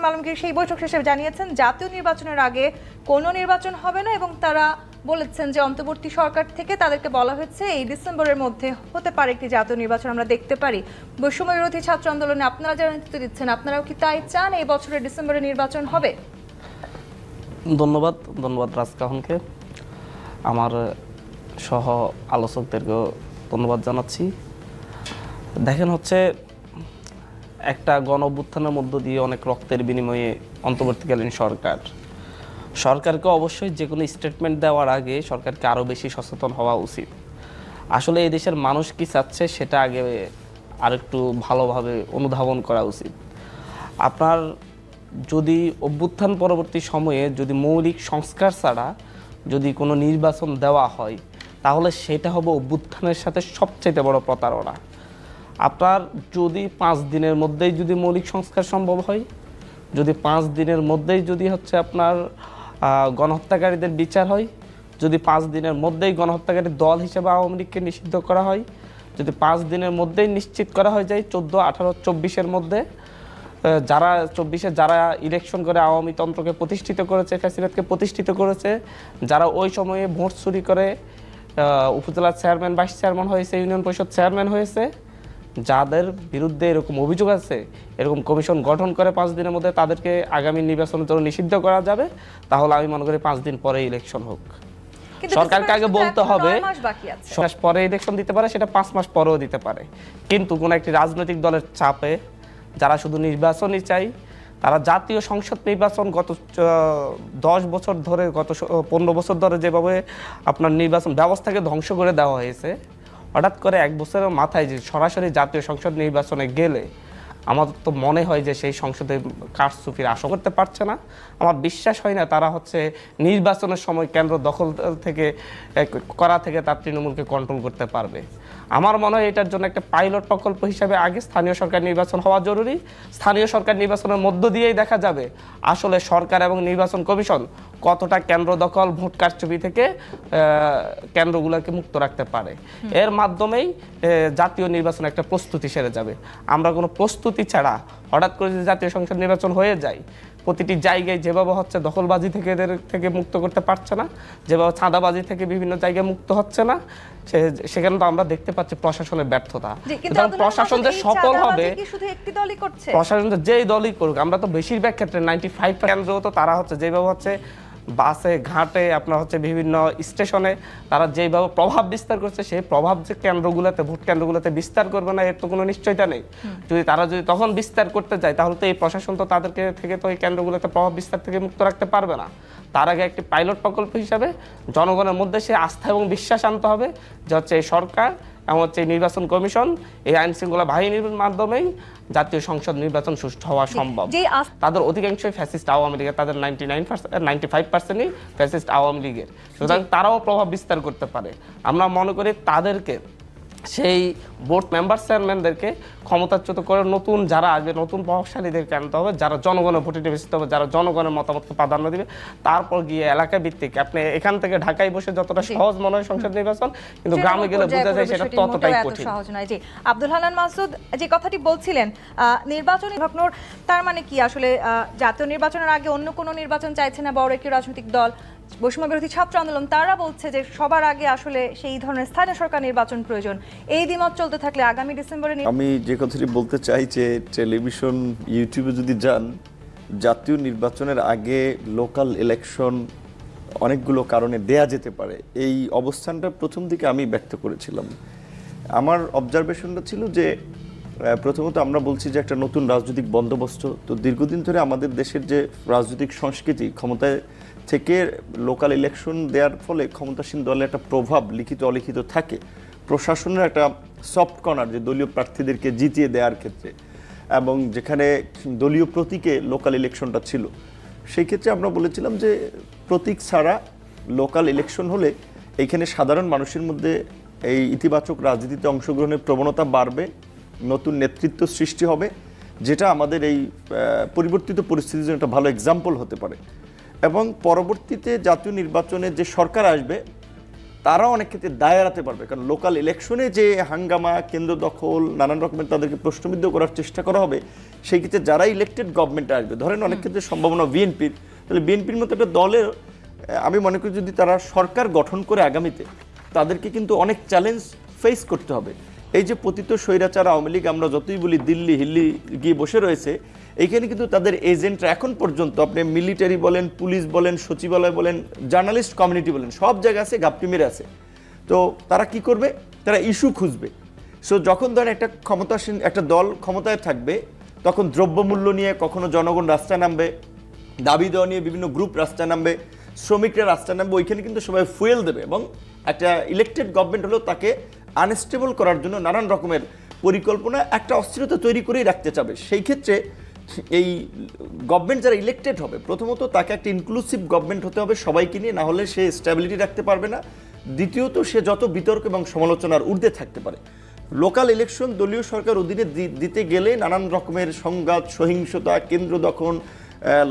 আলমগীর সেই বৈঠক শেষে জানিয়েছেন জাতীয় নির্বাচনের আগে কোনো নির্বাচন হবে না এবং তারা বলেছেন যে অন্তর্বর্তী সরকার থেকে তাদেরকে বলা হয়েছে এই ডিসেম্বরের মধ্যে হতে পারে একটি জাতীয় নির্বাচন আমরা দেখতে পারি। বৈষম্য বিরোধী ছাত্র আন্দোলনে আপনারা যারা নেতৃত্ব দিচ্ছেন আপনারাও কি তাই চান এই বছরের ডিসেম্বরে নির্বাচন হবে? ধন্যবাদ রাজকাহনকে, আমার সহ আলোচকদেরকেও ধন্যবাদ জানাচ্ছি। দেখেন একটা গণ অভ্যুত্থানের মধ্য দিয়ে অনেক রক্তের বিনিময়ে অন্তর্বর্তীকালীন সরকারকে অবশ্যই যে কোনো স্টেটমেন্ট দেওয়ার আগে সরকারকে আরও বেশি সচেতন হওয়া উচিত। আসলে এই দেশের মানুষ কি চাচ্ছে সেটা আগে আরেকটু ভালোভাবে অনুধাবন করা উচিত। আপনার যদি অভ্যুত্থান পরবর্তী সময়ে যদি মৌলিক সংস্কার ছাড়া যদি কোনো নির্বাচন দেওয়া হয় তাহলে সেটা হবে অভ্যুত্থানের সাথে সবচেয়ে বড় প্রতারণা। আপনার যদি 5 দিনের মধ্যেই যদি মৌলিক সংস্কার সম্ভব হয়, যদি 5 দিনের মধ্যেই যদি আপনার গণহত্যাকারীদের বিচার হয়, যদি 5 দিনের মধ্যেই গণহত্যাকারী দল হিসেবে আওয়ামী লীগকে নিষিদ্ধ করা হয়, যদি 5 দিনের মধ্যেই নিশ্চিত করা হয়ে যায় 14, 18, 24-এর মধ্যে যারা 24-এ যারা ইলেকশন করে আওয়ামী তন্ত্রকে প্রতিষ্ঠিত করেছে, ফ্যাসিবাদকে প্রতিষ্ঠিত করেছে, যারা ওই সময়ে ভোট চুরি করে উপজেলার চেয়ারম্যান, ভাইস চেয়ারম্যান হয়েছে, ইউনিয়ন পরিষদ চেয়ারম্যান হয়েছে, যাদের বিরুদ্ধে এরকম অভিযোগ আছে, এরকম কমিশন গঠন করে 5 দিনের মধ্যে তাদেরকে আগামী নির্বাচনের জন্য নিষিদ্ধ করা যাবে, তাহলে আমি মনে করি 5 দিন পরে ইলেকশন হোক। সরকারকে আগে বলতে হবে পরে ইলেকশন দিতে পারে, সেটা 5 মাস পরেও দিতে পারে, কিন্তু কোনো একটি রাজনৈতিক দলের চাপে যারা শুধু নির্বাচনই চাই, তারা জাতীয় সংসদ নির্বাচন গত 10 বছর ধরে, গত 15 বছর ধরে যেভাবে আপনার নির্বাচন ব্যবস্থাকে ধ্বংস করে দেওয়া হয়েছে, হঠাৎ করে 1 বছরের মাথায় যে সরাসরি জাতীয় সংসদ নির্বাচনে গেলে আমার তো মনে হয় যে সেই সংসদে কারচুপির আশা করতে পারছে না। আমার বিশ্বাস হয় না তারা নির্বাচনের সময় কেন্দ্র দখল থেকে করা থেকে তার তৃণমূলকে কন্ট্রোল করতে পারবে। আমার মনে হয় এটার জন্য একটা পাইলট প্রকল্প হিসাবে আগে স্থানীয় সরকার নির্বাচন হওয়া জরুরি। স্থানীয় সরকার নির্বাচনের মধ্য দিয়েই দেখা যাবে আসলে সরকার এবং নির্বাচন কমিশন কতটা কেন্দ্র দখল, ভোট কারচুপি থেকে কেন্দ্রগুলোকে মুক্ত রাখতে পারে। এর মাধ্যমেই জাতীয় নির্বাচন একটা প্রস্তুতি সেরে যাবে। আমরা কোনো প্রস্তুতি ছাড়া হঠাৎ করে যদি জাতীয় সংসদ নির্বাচন হয়ে যায়, প্রতিটি জায়গায় যেভাবে দখলবাজি থেকে এদের থেকে মুক্ত করতে পারছে না, যেভাবে চাঁদাবাজি থেকে বিভিন্ন জায়গায় মুক্ত হচ্ছে না, সেখানে তো আমরা দেখতে পাচ্ছি প্রশাসনের ব্যর্থতা। প্রশাসন যে সফল হবে, প্রশাসন যেই দলই করুক, আমরা তো বেশিরভাগ ক্ষেত্রে 95 কেন্দ্র তো তারা যেভাবে বাসে, ঘাটে, আপনার বিভিন্ন স্টেশনে তারা যেভাবে প্রভাব বিস্তার করছে, সেই প্রভাব যে কেন্দ্রগুলোতে, ভোট কেন্দ্রগুলোতে বিস্তার করবে না এর তো কোনো নিশ্চয়তা নেই। তারা যদি তখন বিস্তার করতে যায় তাহলে তো এই প্রশাসন তো তাদেরকে থেকে তো এই কেন্দ্রগুলোতে প্রভাব বিস্তার থেকে মুক্ত রাখতে পারবে না। তার আগে একটি পাইলট প্রকল্প হিসাবে জনগণের মধ্যে সে আস্থা এবং বিশ্বাস আনতে হবে যে এই সরকার এবং এই নির্বাচন কমিশন, এই আইন শৃঙ্খলা বাহিনীর মাধ্যমেই জাতীয় সংসদ নির্বাচন সুষ্ঠু হওয়া সম্ভব। তাদের অধিকাংশই ফ্যাসিস্ট আওয়ামী লীগের, তাদের 95%ই ফ্যাসিস্ট আওয়ামী লীগের, সুতরাং তারাও প্রভাব বিস্তার করতে পারে। আমরা মনে করি তাদেরকে, সেই বোর্ড মেম্বার চেয়ারম্যানদেরকে ক্ষমতাচ্যুত করে নতুন যারা আসবে, নতুন প্রভাবশালীদেরকে আনতে হবে, যারা জনগণের ভোটে নির্বাচিত হবে, যারা জনগণের মতামতকে প্রাধান্য দিবে। তারপর গিয়ে এলাকা ভিত্তিক, আপনি এখান থেকে ঢাকায় বসে যতটা সহজ মনে হয় সংসদ নির্বাচন, কিন্তু গ্রামে গেলে বোঝা যায় সেটা ততটাই কঠিন। আব্দুল হান্নান মাসুদ যে কথাটি বলছিলেন নির্বাচনী ভাবনার, তার মানে কি আসলে জাতীয় নির্বাচনের আগে অন্য কোনো নির্বাচন চাইছে না বড় একটি রাজনৈতিক দল? বৈষম্য বিরোধী ছাত্র আন্দোলন তারা বলছে যে সবার আগে আসলে সেই ধরনের স্থানীয় সরকার নির্বাচন প্রয়োজন। এই দ্বিমত চলতে থাকলে আগামী ডিসেম্বরে আমি যে কথাটি বলতে চাই যে টেলিভিশন, ইউটিউবে যদি যান, জাতীয় নির্বাচনের আগে লোকাল ইলেকশন অনেকগুলো কারণে দেয়া যেতে পারে, এই অবস্থানটা প্রথম দিকে আমি ব্যক্ত করেছিলাম। আমার অবজারভেশনটা ছিল যে প্রথমত আমরা বলছি যে একটা নতুন রাজনৈতিক বন্দোবস্ত, তো দীর্ঘদিন ধরে আমাদের দেশের যে রাজনৈতিক সংস্কৃতি, ক্ষমতায় থেকে লোকাল ইলেকশন দেওয়ার ফলে ক্ষমতাসীন দলের একটা প্রভাব লিখিত অলিখিত থাকে, প্রশাসনের একটা সফট কর্নার যে দলীয় প্রার্থীদেরকে জিতিয়ে দেওয়ার ক্ষেত্রে, এবং যেখানে দলীয় প্রতীকে লোকাল ইলেকশনটা ছিল, সেই ক্ষেত্রে আমরা বলেছিলাম যে প্রতীক ছাড়া লোকাল ইলেকশন হলে এইখানে সাধারণ মানুষের মধ্যে এই ইতিবাচক রাজনীতিতে অংশগ্রহণের প্রবণতা বাড়বে, নতুন নেতৃত্ব সৃষ্টি হবে, যেটা আমাদের এই পরিবর্তিত পরিস্থিতির জন্য একটা ভালো এক্সাম্পল হতে পারে। এবং পরবর্তীতে জাতীয় নির্বাচনে যে সরকার আসবে তারাও অনেক ক্ষেত্রে দায় এড়াতে পারবে, কারণ লোকাল ইলেকশনে যে হাঙ্গামা, কেন্দ্র দখল, নানান রকমের তাদেরকে প্রশ্নবিদ্ধ করার চেষ্টা করা হবে, সেই ক্ষেত্রে যারা ইলেকটেড গভর্নমেন্টে আসবে, ধরেন অনেক ক্ষেত্রে সম্ভাবনা বিএনপির, তাহলে বিএনপির মতো একটা দলের আমি মনে করি যদি তারা সরকার গঠন করে আগামীতে, তাদেরকে কিন্তু অনেক চ্যালেঞ্জ ফেস করতে হবে। এই যে পতিত স্বৈরাচার আওয়ামী লীগ আমরা যতই বলি দিল্লি হিল্লি গিয়ে বসে রয়েছে, এইখানে কিন্তু তাদের এজেন্টরা এখন পর্যন্ত, আপনি মিলিটারি বলেন, পুলিশ বলেন, সচিবালয় বলেন, জার্নালিস্ট কমিউনিটি বলেন, সব জায়গায় আছে, গাপটি মেরে আছে। তো তারা কি করবে? তারা ইস্যু খুঁজবে। সো যখন ধরেন একটা ক্ষমতাসীন একটা দল ক্ষমতায় থাকবে, তখন দ্রব্যমূল্য নিয়ে কখনো জনগণ রাস্তায় নামবে, দাবি দেওয়া নিয়ে বিভিন্ন গ্রুপ রাস্তায় নামবে, শ্রমিকরা রাস্তায় নামবে, ওইখানে কিন্তু সবাই ফুয়েল দেবে এবং একটা ইলেকটেড গভর্নমেন্ট হলেও তাকে আনস্টেবল করার জন্য নানান রকমের পরিকল্পনা, একটা অস্থিরতা তৈরি করেই রাখতে চাবে। সেই ক্ষেত্রে এই গভর্নমেন্ট যারা ইলেকটেড হবে, প্রথমত তাকে একটা ইনক্লুসিভ গভর্নমেন্ট হতে হবে সবাইকে নিয়ে, না হলে সে স্ট্যাবিলিটি রাখতে পারবে না। দ্বিতীয়ত সে যত বিতর্ক এবং সমালোচনার ঊর্ধ্বে থাকতে পারে। লোকাল ইলেকশন দলীয় সরকার অধীনে দিতে গেলে নানান রকমের সংঘাত, সহিংসতা, কেন্দ্র দখল,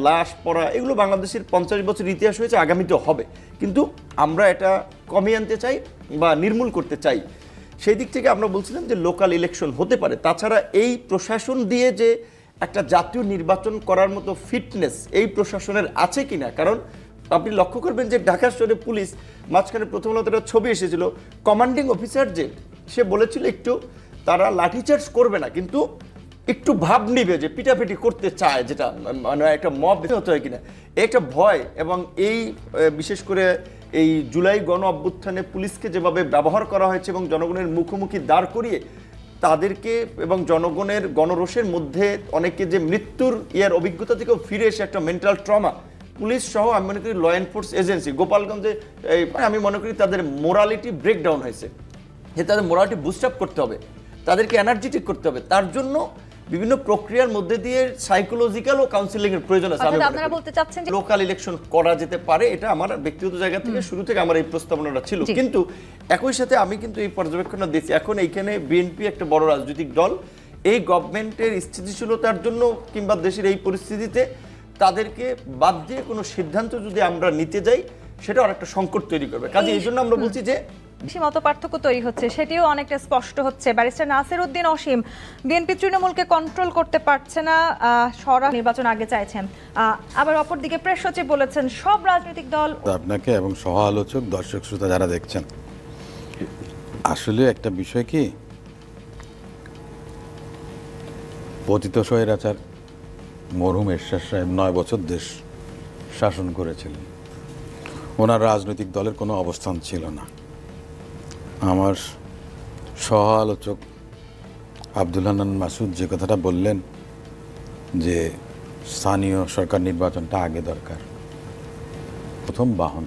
লাশ পড়া, এগুলো বাংলাদেশের 50 বছর ইতিহাস হয়েছে, আগামীতেও হবে। কিন্তু আমরা এটা কমিয়ে আনতে চাই বা নির্মূল করতে চাই। সেই দিক থেকে আমরা বলছিলাম যে লোকাল ইলেকশন হতে পারে। তাছাড়া এই প্রশাসন দিয়ে যে একটা জাতীয় নির্বাচন করার মতো ফিটনেস এই প্রশাসনের আছে কিনা, কারণ আপনি লক্ষ্য করবেন যে ঢাকা শহরে পুলিশ মাঝখানে প্রথম আলোতে একটা ছবি এসেছিল, কমান্ডিং অফিসার যে সে বলেছিল একটু তারা লাঠিচার্জ করবে না, কিন্তু একটু ভাব নিবে যে পিটাপিটি করতে চায়, যেটা মানে একটা মব হতে হয় কিনা, একটা ভয়। এবং এই বিশেষ করে এই জুলাই গণ অভ্যুত্থানে পুলিশকে যেভাবে ব্যবহার করা হয়েছে এবং জনগণের মুখোমুখি দাঁড় করিয়ে তাদেরকে এবং জনগণের গণরোষের মধ্যে অনেকে যে মৃত্যুর অভিজ্ঞতা থেকেও ফিরে এসে একটা মেন্টাল ট্রমা, পুলিশ সহ আমি মনে করি ল এনফোর্স এজেন্সি গোপালগঞ্জে আমি মনে করি তাদের মোরালিটি ব্রেকডাউন হয়েছে। যে তাদের মোরালিটি বুস্ট আপ করতে হবে, তাদেরকে এনার্জেটিক করতে হবে। তার জন্য বিভিন্ন প্রক্রিয়ার মধ্যে দিয়ে সাইকোলজিক্যাল ও কাউন্সিলিং এর প্রয়োজন আছে। আপনারা বলতে চাচ্ছেন যে লোকাল ইলেকশন করা যেতে পারে, এটা আমার ব্যক্তিগত জায়গা থেকে শুরু থেকে আমার এই প্রস্তাবনাটা ছিল। কিন্তু একই সাথে আমি কিন্তু এই পর্যবেক্ষণটা দিয়েছি, এখন এইখানে বিএনপি একটা বড় রাজনৈতিক দল, এই গভর্নমেন্টের স্থিতিশীলতার জন্য কিংবা দেশের এই পরিস্থিতিতে তাদেরকে বাদ দিয়ে কোনো সিদ্ধান্ত যদি আমরা নিতে যাই, সেটা আর একটা সংকট তৈরি করবে। কাজে এই জন্য আমরা বলছি যে সীমাত পার্থক্য তৈরি হচ্ছে, সেটিও অনেকটা স্পষ্ট হচ্ছে। ব্যারিস্টার নাসির উদ্দিন অসীম, বিএনপি তৃণমূলকে কন্ট্রোল করতে পারছে না, সরা নির্বাচন আগে চাইছেন, আবার অপরদিকে প্রেস সচিব বলেছেন সব রাজনৈতিক দল। আপনাকে এবং সহ আলোচক, দর্শক শ্রোতা যারা দেখছেন, আসলে একটা বিষয় কি, পতিত স্বৈরাচার মরহুম এরশাদ সাহেব 9 বছর দেশ শাসন করেছিলেন, ওনার রাজনৈতিক দলের কোনো অবস্থান ছিল না। আমার সহ আলোচক আব্দুল হান্নান মাসুদ যে কথাটা বললেন যে স্থানীয় সরকার নির্বাচনটা আগে দরকার, প্রথম বাহন